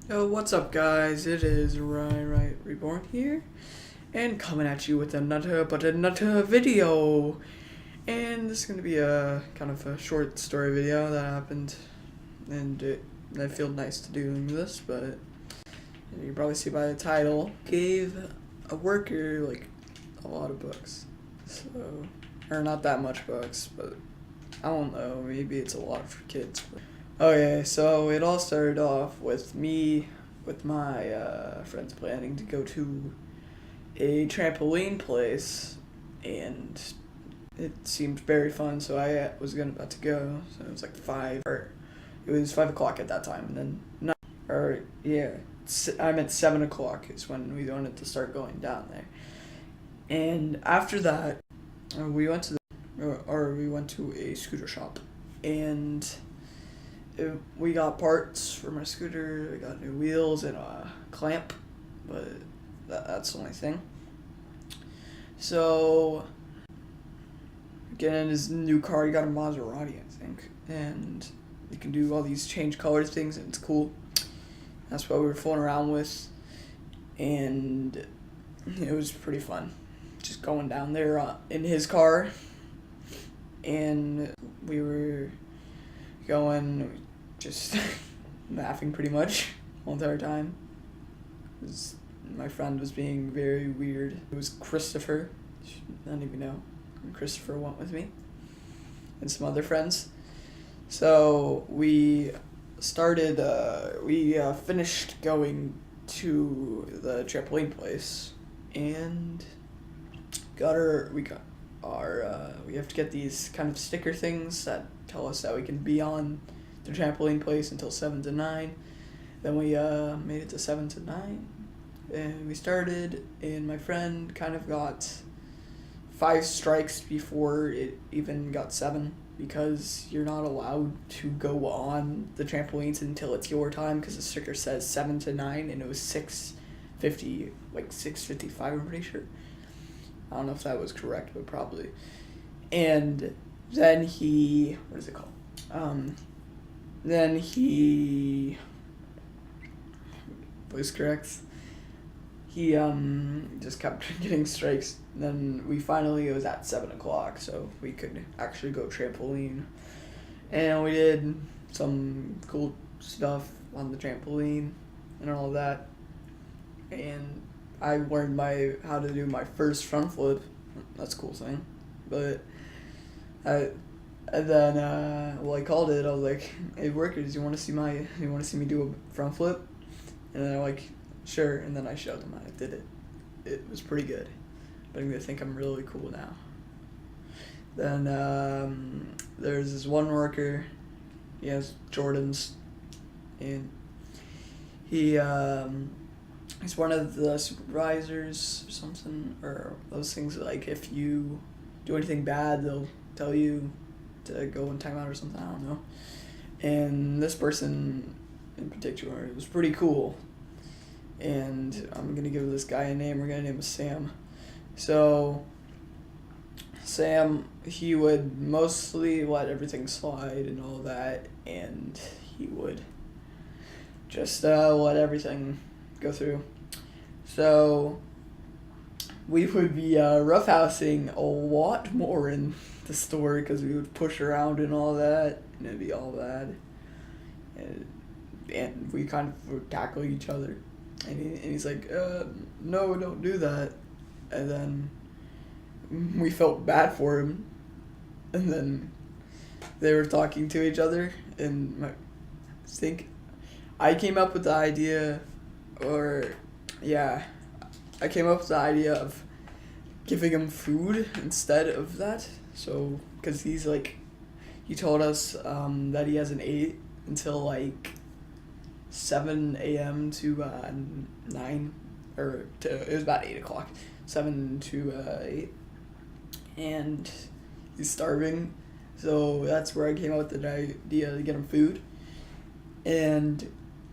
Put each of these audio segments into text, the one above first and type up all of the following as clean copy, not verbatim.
Yo, what's up, guys? It is Right Reborn here, and coming at you with another video. And this is gonna be a kind of a short story video that happened, and I feel nice to doing this, but you can probably see by the title. Gave a worker like a lot of books, so or not that much books, but I don't know. Maybe it's a lot for kids. Okay, so it all started off with me with my friends planning to go to a trampoline place, and it seemed very fun. So I was about to go. So it was like it was 5 o'clock at that time, and then I meant 7 o'clock is when we wanted to start going down there. And after that, we went to a scooter shop, and we got parts for my scooter. We got new wheels and a clamp, but that's the only thing. So, getting his new car, he got a Maserati, I think, and you can do all these change color things, and it's cool. That's what we were fooling around with, and it was pretty fun. Just going down there in his car, and we were going, just laughing pretty much the entire time. My friend was being very weird. It was Christopher. I don't even know. Christopher went with me and some other friends. So we finished going to the trampoline place, and we have to get these kind of sticker things that tell us that we can be on the trampoline place until 7 to 9. Then we made it to 7 to 9, and we started, and my friend kind of got 5 strikes before it even got 7, because you're not allowed to go on the trampolines until it's your time, because the sticker says 7 to 9, and it was 6:50, like 6:55, I'm pretty sure. I don't know if that was correct, but probably. And then what is it called? Then he was correct. He just kept getting strikes. Then it was at 7 o'clock, so we could actually go trampoline. And we did some cool stuff on the trampoline and all that. And I learned how to do my first front flip. That's a cool thing. But and then I called it. I was like, "Hey workers, you want to see me do a front flip?" And they're like, "Sure." And then I showed them how I did it. It was pretty good. But I'm gonna think I'm really cool now. Then there's this one worker. He has Jordans, and he's one of the supervisors or something, or those things like if you do anything bad, they'll tell you to go in timeout or something. I don't know. And this person in particular, it was pretty cool. And I'm gonna give this guy a name. We're gonna name him Sam. So Sam, he would mostly let everything slide and all that, and he would just let everything go through. So we would be roughhousing a lot more in the store, because we would push around and all that, and it'd be all bad. And we kind of would tackle each other. And he's like, no, don't do that. And then we felt bad for him. And then they were talking to each other, and I think I came up with the idea, I came up with the idea of giving him food instead of that. So, because he told us that he hasn't ate until like 7 a.m. to 9, it was about 8 o'clock, 7 to 8, and he's starving. So that's where I came up with the idea to get him food. And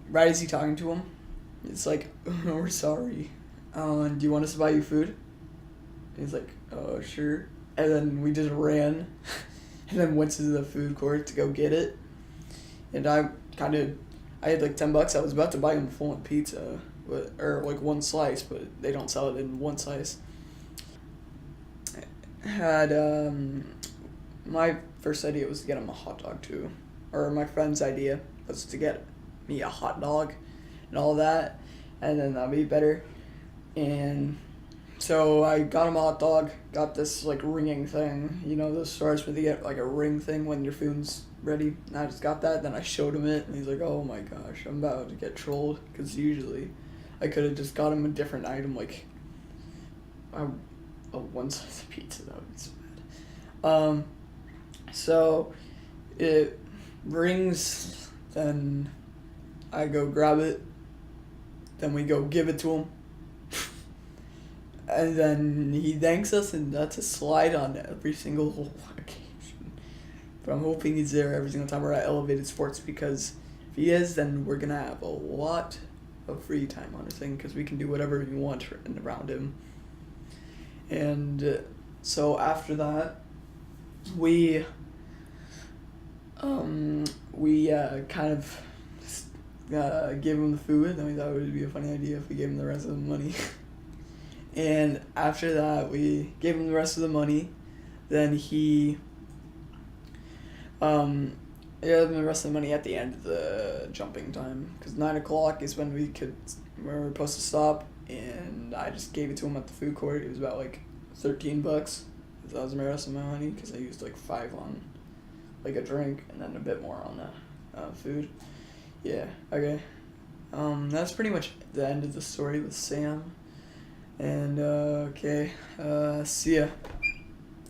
right as he's talking to him, it's like, "Oh, we're sorry. Do you want us to buy you food?" And he's like, "Oh, sure." And then we just ran and then went to the food court to go get it. And I kind of I had like $10. I was about to buy him a full pizza, or like one slice, but they don't sell it in one slice. Had my first idea was to get him a hot dog too, or my friend's idea was to get me a hot dog and all that, and then that'd be better. And so I got him a hot dog, got this like ringing thing, those stores where they get like a ring thing when your food's ready. And I just got that, then I showed him it, and he's like, oh my gosh, I'm about to get trolled, because usually I could have just got him a different item, like a one slice of pizza. That would be so bad. So it rings, then I go grab it, then we go give it to him, and then he thanks us, and that's a slide on every single occasion. But I'm hoping he's there every single time we're at Elevated Sports, because if he is, then we're gonna have a lot of free time on his thing, because we can do whatever we want around him. And so after that, we kind of gave him the food, and we thought it would be a funny idea if we gave him the rest of the money. And after that, we gave him the rest of the money. Then he gave him the rest of the money at the end of the jumping time, because 9 o'clock is when we were supposed to stop. And I just gave it to him at the food court. It was about like $13. That was the rest of my money, because I used like $5 on like a drink, and then a bit more on the food. Yeah, okay. That's pretty much the end of the story with Sam. And okay, see ya.